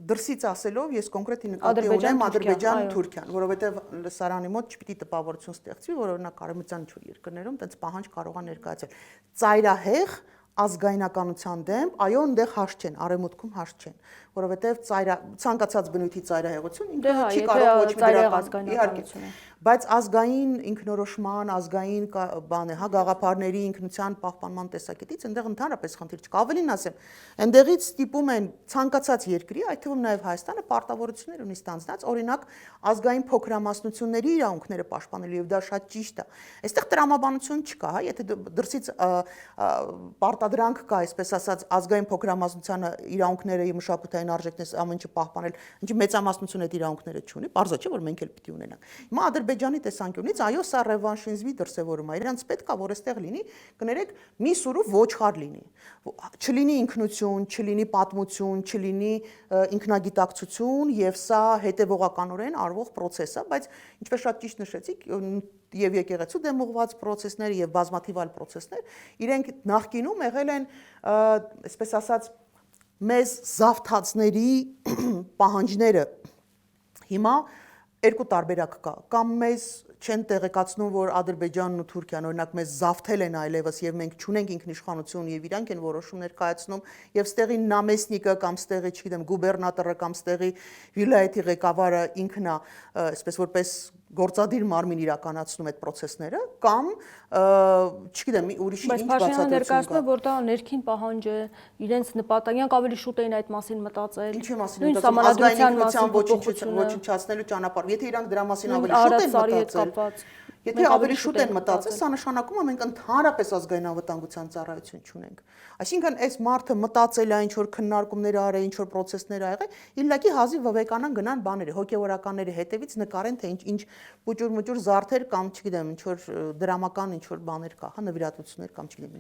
դրսից ասելով ես կոնկրետ նկատի ունեմ Ադրբեջան, Թուրքիան, որովհետև լսարանի մոտ չպիտի տպավորություն ստեղծվի, որ օրինակ արևմտյան ինչ-որ երկրներում տենց պահանջ կարող է ներկայացել։ Ծայրահեղ ազգայնականության դեմ, այո, այնտեղ հաշ չեն, արևմուտքում հաշ չեն, որովհետև ցանկացած բնույթի ծայրահեղություն ինքը չի կարող ոչ մի դրական, իհարկե, բայց ազգային ինքնորոշման, ազգային բան է, հա, գաղափարների ինքնության պահպանման տեսակետից այնտեղ ընդհանրապես խնդիր չկա, ավելին ասեմ, այնտեղից ստիպում են ցանկացած երկրի, այդ թվում նաև Հայաստանը պարտավորություններ ունի ստանձնած, օրինակ ազգային փոքրամասնությունների իրավունքները պաշտպանելու եւ դա շատ ճիշտ է։ Այստեղ տրամաբանություն չկա, հա, եթե դրսից պարտադրանք կա, այսպես ասած, ազգային փոքրամասնությանը իրավունքները եւ մշակութային արժեքները ամեն ինչը պահպանել, ինչի մեծամասնությունը այդ իրավունքները չունի, բարձր չէ, որ մենք էլ պիտի ունենանք։ Հիմա Ադրբեջանի տեսանկյունից այո, սա ռևանշիզմի դրսևորում է, իրանց պետք է որ այստեղ լինի, կներեք, մի սուրով ոչխար լինի, չլինի ինքնություն, չլինի պատմություն, չլինի ինքնագիտակցություն եւ սա հետեւողականորեն արվող process է, բայց ինչպես շատ ճիշտ նշեցիք, եւ եկեղեցու դեմ ուղղված process-ներ եւ բազմաթիվ այլ process-ներ, իրենք նախկինում եղել են, այսպես ասած, մեզ զավթածների պահանջները հիմա երկու տարբերակ կա, կամ մեզ չեն տեղեկացնում, որ Ադրբեջանն ու Թուրքիան օրինակ մեզ զավթել են այլևս եւ մենք չունենք ինքնիշխանություն եւ իրանք են որոշումներ կայացնում եւ ստեղի նամեսնիկը կամ ստեղի, չգիտեմ, գուբերնատորը կամ ստեղի վիլայեթի ղեկավարը ինքն է, այսպես որպես գործադիր մարմին իրականացնում այդ process-ները կամ չգիտեմ ուրիշի ինչ բացատրություն կա։ Բայց ներկայացնում է, որ դա ներքին պահանջ է, իրենց նպատակն ավելի շուտ էին այդ մասին մտածել։ Ինչի մասին մտածում, ազգային ինքնության ոչնչացնելու ճանապարհ։ Եթե իրանք դրա մասին ավելի շուտ են մտածել, եթե ավելի շուտ են մտածել, սա նշանակում է մենք ընդհանրապես ազգային անվտանգության ծառայություն չունենք։ Այսինքն այս մարդը մտածել է, ինչ որ քննարկումներ արել, ինչ որ process-ներ ա եղել, իլլակի հազիվ վավեկանան գնան բաները, հոգեվորականների հետևից նկարեն, թե ինչ պուճուր-մուճուր զարդեր կամ չգիտեմ, ինչ որ դրամական ինչ որ բաներ կա, հա նվիրատվություններ կամ չգիտեմ ինչ։